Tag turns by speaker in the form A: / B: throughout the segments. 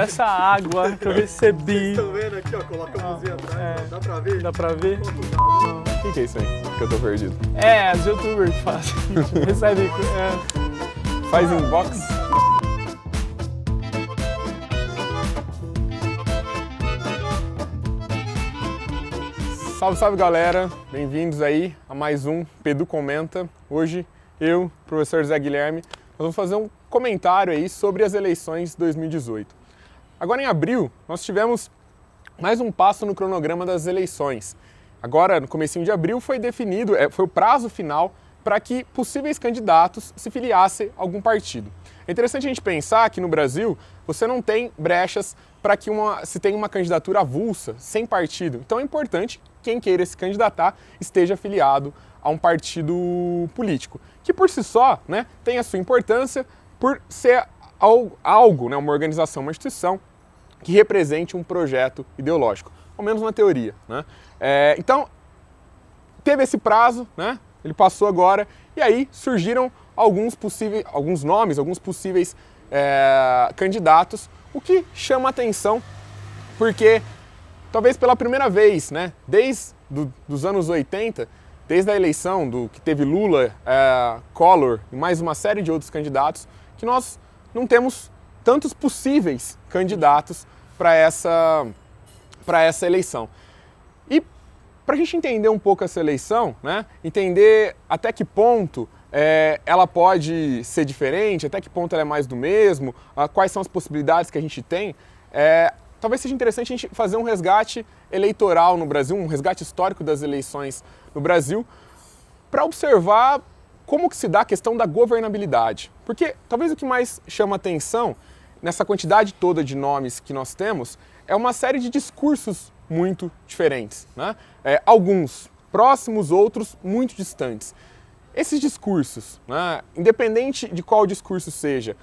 A: Essa água que eu recebi.
B: Vocês estão vendo aqui, ó, coloca a mãozinha atrás, dá pra ver?
A: Dá pra ver?
C: O que é isso aí? Que eu tô perdido.
A: É, os youtubers que fazem. Recebe.
C: Faz inbox. Salve, salve galera! Bem-vindos aí a mais um Pedu Comenta. Hoje eu, professor Zé Guilherme, nós vamos fazer um comentário aí sobre as eleições de 2018. Agora em abril, nós tivemos mais um passo no cronograma das eleições. Agora, no comecinho de abril, foi definido, foi o prazo final para que possíveis candidatos se filiassem a algum partido. É interessante a gente pensar que no Brasil você não tem brechas para que se tenha uma candidatura avulsa, sem partido. Então é importante que quem queira se candidatar esteja afiliado a um partido político, que por si só, né, tem a sua importância por ser algo, né, uma organização, uma instituição que represente um projeto ideológico, ao menos na teoria, né? Então, teve esse prazo, né? Ele passou agora, e aí surgiram alguns nomes, alguns possíveis candidatos, o que chama atenção, porque talvez pela primeira vez, né, desde os anos 80, desde a eleição que teve Lula, Collor e mais uma série de outros candidatos, que nós não temos tantos possíveis candidatos para essa eleição. E para a gente entender um pouco essa eleição, né, entender até que ponto ela pode ser diferente, até que ponto ela é mais do mesmo, quais são as possibilidades que a gente tem, talvez seja interessante a gente fazer um resgate eleitoral no Brasil, um resgate histórico das eleições no Brasil, para observar como que se dá a questão da governabilidade. Porque talvez o que mais chama atenção nessa quantidade toda de nomes que nós temos é uma série de discursos muito diferentes, né? Alguns próximos, outros muito distantes. Esses discursos, né, independente de qual discurso seja,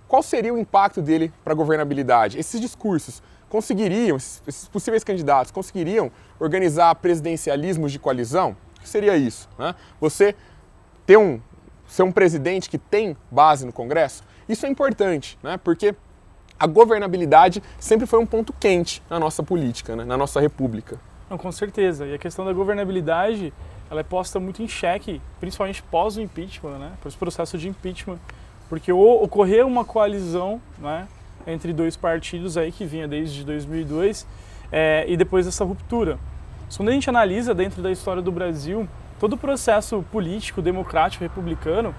C: qual seria o impacto dele para a governabilidade? Esses discursos conseguiriam, esses possíveis candidatos, conseguiriam organizar presidencialismos de coalizão? O que seria isso, né? Você ser um presidente que tem base no Congresso? Isso é importante, né? Porque a governabilidade sempre foi um ponto quente na nossa política, né? Na nossa república.
A: Não, com certeza. E a questão da governabilidade, ela é posta muito em xeque, principalmente pós o impeachment, né? Pós o processo de impeachment, porque ocorreu uma coalizão, né, entre dois partidos aí que vinha desde 2002 e depois dessa ruptura. Quando a gente analisa dentro da história do Brasil todo o processo político, democrático, republicano,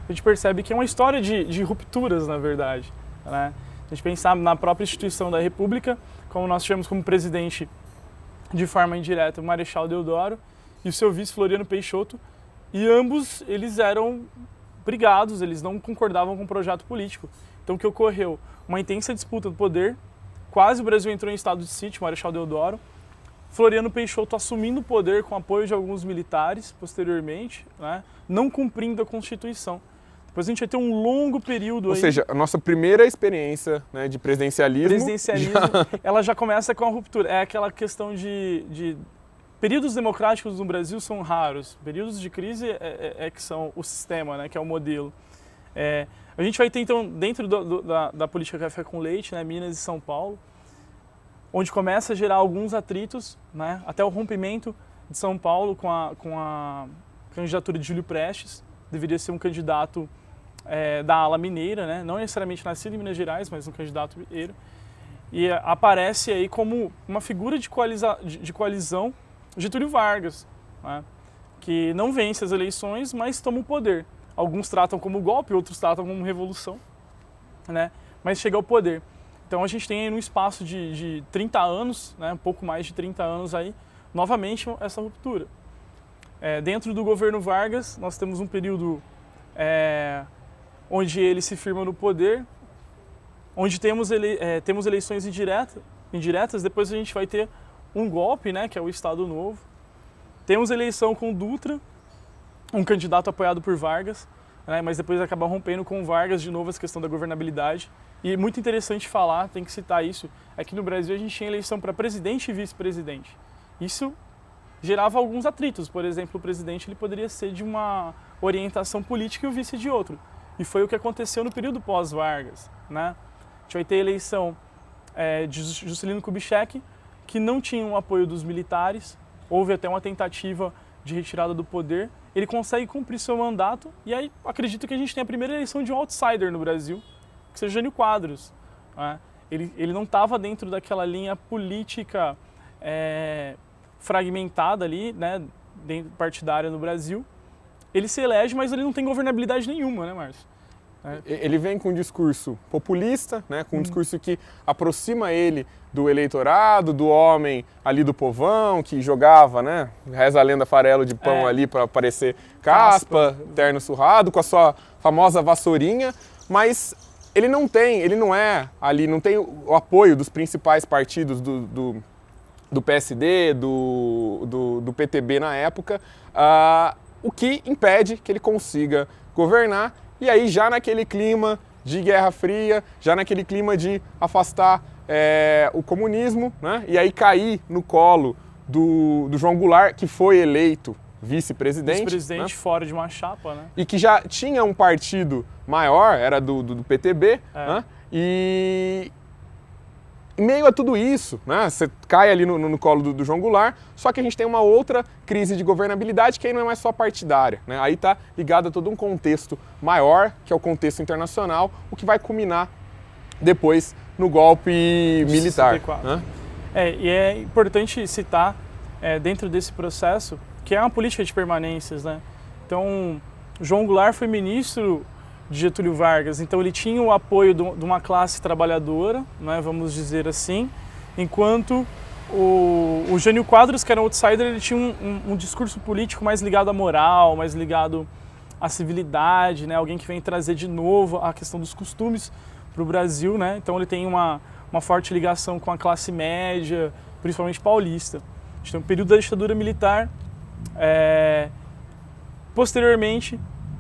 A: a gente percebe que é uma história de rupturas, na verdade, né? A gente pensar na própria instituição da República, como nós tivemos como presidente de forma indireta o Marechal Deodoro e o seu vice Floriano Peixoto, e ambos eles eram brigados, eles não concordavam com o projeto político. Então o que ocorreu? Uma intensa disputa do poder, quase o Brasil entrou em estado de sítio, Marechal Deodoro, Floriano Peixoto assumindo o poder com apoio de alguns militares posteriormente, né, não cumprindo a Constituição. Depois a gente vai ter um longo período.
C: Ou seja, a nossa primeira experiência, né, de presidencialismo
A: ela já começa com a ruptura. É aquela questão de períodos democráticos no Brasil são raros, períodos de crise que são o sistema, né, que é o modelo. A gente vai ter então, dentro da política café com leite, né, Minas e São Paulo, onde começa a gerar alguns atritos, né, até o rompimento de São Paulo com a candidatura de Júlio Prestes. Deveria ser um candidato da ala mineira, né, não necessariamente nascido em Minas Gerais, mas um candidato mineiro. E aparece aí como uma figura de coalizão Getúlio Vargas, né, que não vence as eleições, mas toma o poder. Alguns tratam como golpe, outros tratam como revolução, né, mas chega ao poder. Então a gente tem aí num espaço de 30 anos, né, um pouco mais de 30 anos aí, novamente essa ruptura. Dentro do governo Vargas, nós temos um período onde ele se firma no poder, onde temos eleições indiretas, depois a gente vai ter um golpe, né, que é o Estado Novo. Temos eleição com Dutra, um candidato apoiado por Vargas, né, mas depois acaba rompendo com Vargas de novo essa questão da governabilidade. E muito interessante falar, tem que citar isso, é que no Brasil a gente tinha eleição para presidente e vice-presidente. Isso gerava alguns atritos. Por exemplo, o presidente ele poderia ser de uma orientação política e o vice de outro. E foi o que aconteceu no período pós-Vargas, né? gente vai ter a eleição de Juscelino Kubitschek, que não tinha o apoio dos militares, houve até uma tentativa de retirada do poder, ele consegue cumprir seu mandato e aí acredito que a gente tem a primeira eleição de um outsider no Brasil, que seja Jânio Quadros. Né? Ele não estava dentro daquela linha política fragmentada ali, né, partidária no Brasil. Ele se elege, mas ele não tem governabilidade nenhuma, né, Márcio?
C: Ele vem com um discurso populista, né, com um discurso que aproxima ele do eleitorado, do homem ali do povão, que jogava, né, reza a lenda farelo de pão ali para parecer caspa, terno surrado, com a sua famosa vassourinha, mas ele não tem o apoio dos principais partidos do PSD, do PTB na época, o que impede que ele consiga governar. E aí já naquele clima de Guerra Fria, já naquele clima de afastar o comunismo, né? E aí cair no colo do João Goulart, que foi eleito vice-presidente.
A: Vice-presidente, né? Fora de uma chapa, né?
C: E que já tinha um partido maior, era do PTB, né? E em meio a tudo isso, né, você cai ali no colo do João Goulart, só que a gente tem uma outra crise de governabilidade que aí não é mais só partidária. Né? Aí está ligado a todo um contexto maior, que é o contexto internacional, o que vai culminar depois no golpe militar. Né?
A: E é importante citar, dentro desse processo, que é uma política de permanências. Né? Então, João Goulart foi ministro de Getúlio Vargas, então ele tinha o apoio de uma classe trabalhadora, né, vamos dizer assim, enquanto o Jânio Quadros, que era um outsider, ele tinha um discurso político mais ligado à moral, mais ligado à civilidade, né, alguém que vem trazer de novo a questão dos costumes para o Brasil, né, então ele tem uma forte ligação com a classe média, principalmente paulista. A gente tem um período da ditadura militar, posteriormente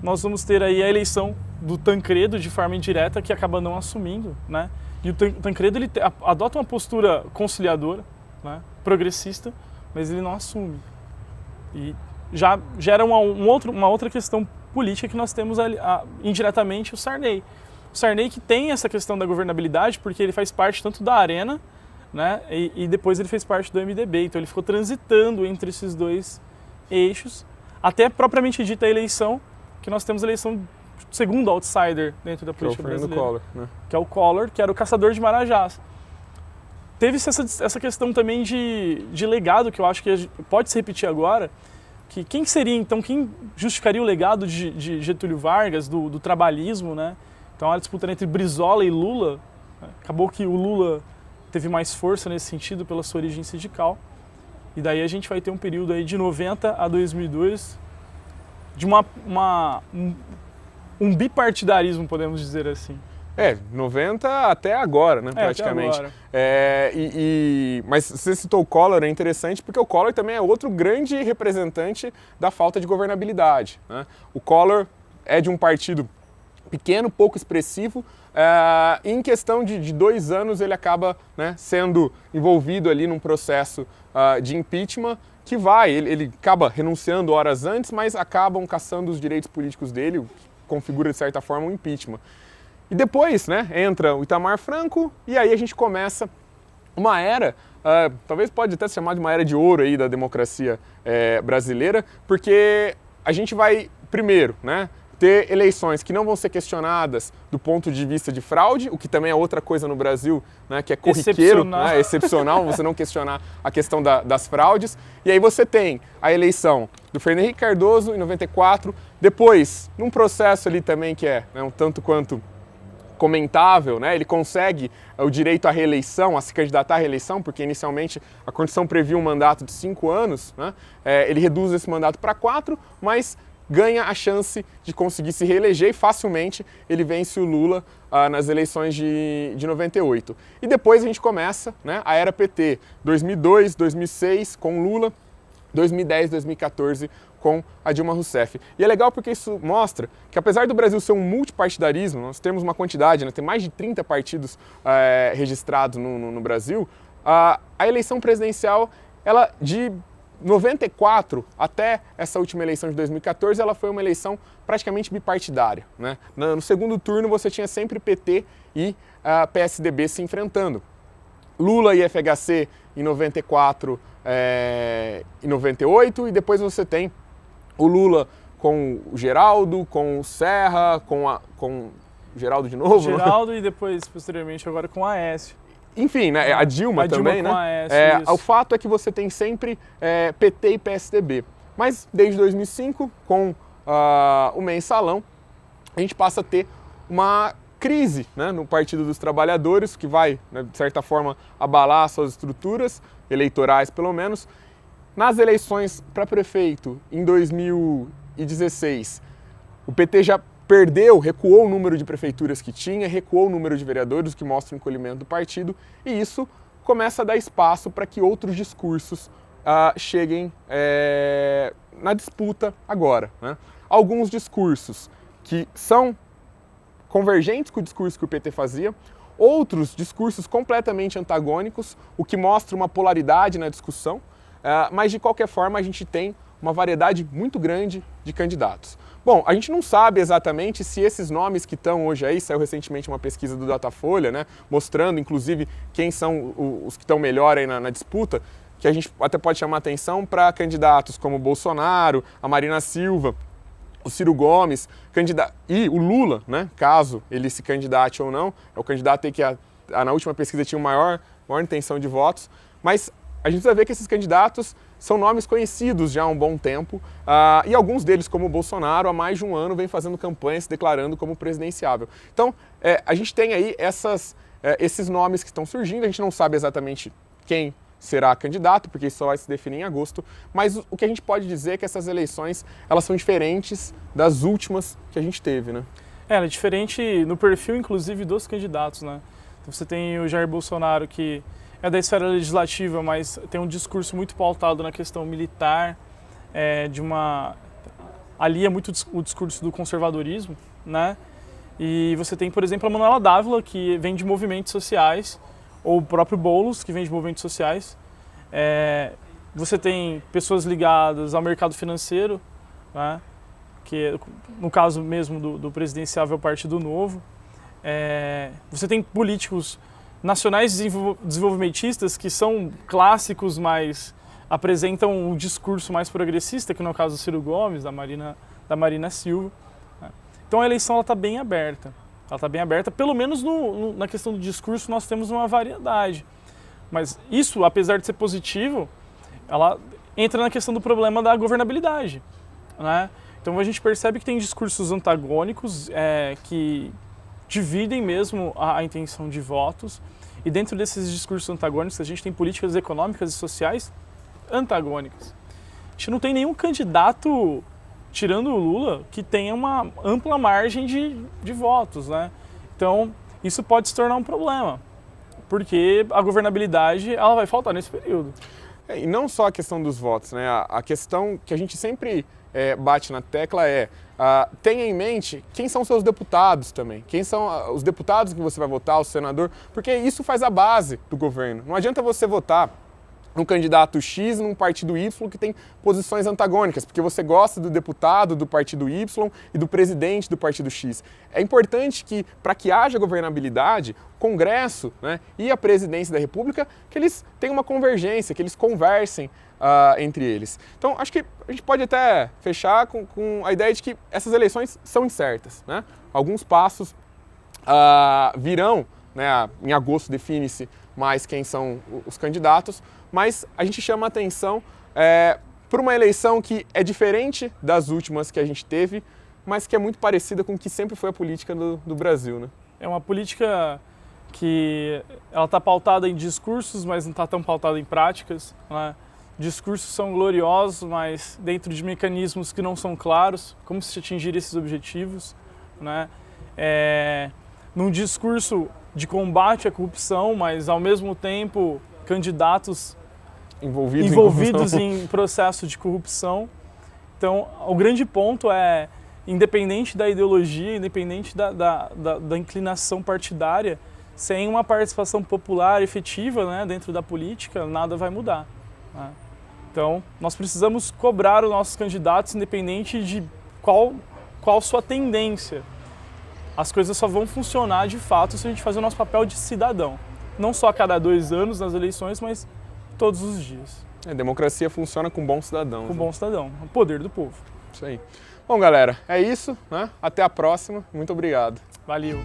A: nós vamos ter aí a eleição do Tancredo de forma indireta, que acaba não assumindo, né? E o Tancredo ele adota uma postura conciliadora, né? Progressista, mas ele não assume. E já gera uma outra questão política que nós temos ali, indiretamente o Sarney. O Sarney que tem essa questão da governabilidade porque ele faz parte tanto da Arena, né? E depois ele fez parte do MDB, então ele ficou transitando entre esses dois eixos, até propriamente dita a eleição, que nós temos a eleição do segundo outsider dentro da política brasileira,
C: Collor, né?
A: Que é o Collor, que era o caçador de marajás. Teve-se essa questão também de legado, que eu acho que pode se repetir agora, que quem justificaria o legado de Getúlio Vargas, do trabalhismo, né? Então a disputa entre Brizola e Lula, né? Acabou que o Lula teve mais força nesse sentido pela sua origem sindical, e daí a gente vai ter um período aí de 90 a 2002, de um bipartidarismo, podemos dizer assim.
C: 90 até agora, né, praticamente.
A: Até agora.
C: Mas você citou o Collor, é interessante porque o Collor também é outro grande representante da falta de governabilidade. Né? O Collor é de um partido pequeno, pouco expressivo, e em questão de 2 anos ele acaba, né, sendo envolvido ali num processo de impeachment, que ele acaba renunciando horas antes, mas acabam cassando os direitos políticos dele, o que configura de certa forma um impeachment. E depois, né, entra o Itamar Franco e aí a gente começa uma era, talvez pode até se chamar de uma era de ouro aí da democracia brasileira, porque a gente vai, primeiro, né, ter eleições que não vão ser questionadas do ponto de vista de fraude, o que também é outra coisa no Brasil, né, que é corriqueiro, excepcional, você não questionar a questão das fraudes. E aí você tem a eleição do Fernando Henrique Cardoso em 94, depois, num processo ali também que é, né, um tanto quanto comentável, né, ele consegue o direito à reeleição, a se candidatar à reeleição, porque inicialmente a Constituição previa um mandato de 5 anos, né, ele reduz esse mandato para 4, mas ganha a chance de conseguir se reeleger e facilmente ele vence o Lula nas eleições de 98. E depois a gente começa, né, a era PT, 2002, 2006 com Lula, 2010, 2014 com a Dilma Rousseff. E é legal porque isso mostra que apesar do Brasil ser um multipartidarismo, nós temos uma quantidade, né, tem mais de 30 partidos registrados no Brasil, a eleição presidencial, ela de 94, até essa última eleição de 2014, ela foi uma eleição praticamente bipartidária, né? No segundo turno você tinha sempre PT e PSDB se enfrentando. Lula e FHC em 94 e 98, e depois você tem o Lula com o Geraldo, com o Serra, com o Geraldo de novo.
A: Geraldo, né? E depois, posteriormente, agora com a Aécio.
C: Enfim, né, a Dilma também,
A: com
C: né?
A: A Aécio,
C: o fato é que você tem sempre PT e PSDB. Mas desde 2005, com o mensalão, a gente passa a ter uma crise, né, no Partido dos Trabalhadores, que vai, né, de certa forma, abalar suas estruturas eleitorais, pelo menos. Nas eleições para prefeito, em 2016, o PT já recuou o número de prefeituras que tinha, recuou o número de vereadores, o que mostra o encolhimento do partido, e isso começa a dar espaço para que outros discursos cheguem na disputa agora, né? Alguns discursos que são convergentes com o discurso que o PT fazia, outros discursos completamente antagônicos, o que mostra uma polaridade na discussão, mas de qualquer forma a gente tem uma variedade muito grande de candidatos. Bom, a gente não sabe exatamente se esses nomes que estão hoje aí, saiu recentemente uma pesquisa do Datafolha, né, mostrando inclusive quem são os que estão melhor aí na disputa, que a gente até pode chamar atenção para candidatos como o Bolsonaro, a Marina Silva, o Ciro Gomes, e o Lula, né, caso ele se candidate ou não, é o candidato aí que na última pesquisa tinha maior intenção de votos, mas a gente vai ver que esses candidatos são nomes conhecidos já há um bom tempo, e alguns deles, como o Bolsonaro, há mais de um ano vem fazendo campanha se declarando como presidenciável. Então, a gente tem aí esses nomes que estão surgindo, a gente não sabe exatamente quem será candidato, porque isso só vai se definir em agosto, mas o que a gente pode dizer é que essas eleições, elas são diferentes das últimas que a gente teve, né?
A: Ela é diferente no perfil, inclusive, dos candidatos, né? Então, você tem o Jair Bolsonaro, que é da esfera legislativa, mas tem um discurso muito pautado na questão militar, alia muito o discurso do conservadorismo, né? E você tem, por exemplo, a Manuela Dávila, que vem de movimentos sociais, ou o próprio Boulos, que vem de movimentos sociais. Você tem pessoas ligadas ao mercado financeiro, né? Que no caso mesmo do presidenciável Partido Novo. Você tem políticos nacionais desenvolvimentistas que são clássicos, mas apresentam um discurso mais progressista, que no caso do Ciro Gomes, da Marina Silva. Então a eleição está bem aberta. Ela está bem aberta, pelo menos na questão do discurso nós temos uma variedade. Mas isso, apesar de ser positivo, ela entra na questão do problema da governabilidade, né? Então a gente percebe que tem discursos antagônicos que dividem mesmo a intenção de votos, e dentro desses discursos antagônicos a gente tem políticas econômicas e sociais antagônicas. A gente não tem nenhum candidato, tirando o Lula, que tenha uma ampla margem de votos, né? Então isso pode se tornar um problema, porque a governabilidade ela vai faltar nesse período.
C: E não só a questão dos votos, né? A questão que a gente sempre bate na tecla tenha em mente quem são seus deputados também, quem são os deputados que você vai votar, o senador, porque isso faz a base do governo. Não adianta você votar num candidato X num partido Y que tem posições antagônicas, porque você gosta do deputado do partido Y e do presidente do partido X. É importante que, para que haja governabilidade, o Congresso, né, e a presidência da República, que eles tenham uma convergência, que eles conversem entre eles. Então, acho que a gente pode até fechar com a ideia de que essas eleições são incertas, né? Alguns passos virão, né, em agosto define-se mais quem são os candidatos, mas a gente chama a atenção por uma eleição que é diferente das últimas que a gente teve, mas que é muito parecida com o que sempre foi a política do Brasil, né?
A: É uma política que ela está pautada em discursos, mas não está tão pautada em práticas, né? Discursos são gloriosos, mas dentro de mecanismos que não são claros, como se atingir esses objetivos, né? Num discurso de combate à corrupção, mas ao mesmo tempo candidatos envolvidos em processo de corrupção. Então, o grande ponto é, independente da ideologia, independente da inclinação partidária, sem uma participação popular efetiva, né, dentro da política, nada vai mudar, né? Então, nós precisamos cobrar os nossos candidatos independente de qual sua tendência. As coisas só vão funcionar de fato se a gente fazer o nosso papel de cidadão. Não só a cada 2 anos nas eleições, mas todos os dias.
C: A democracia funciona com bons cidadãos.
A: Com bom cidadão, o poder do povo.
C: Isso aí. Bom, galera, é isso, né? Até a próxima. Muito obrigado.
A: Valeu!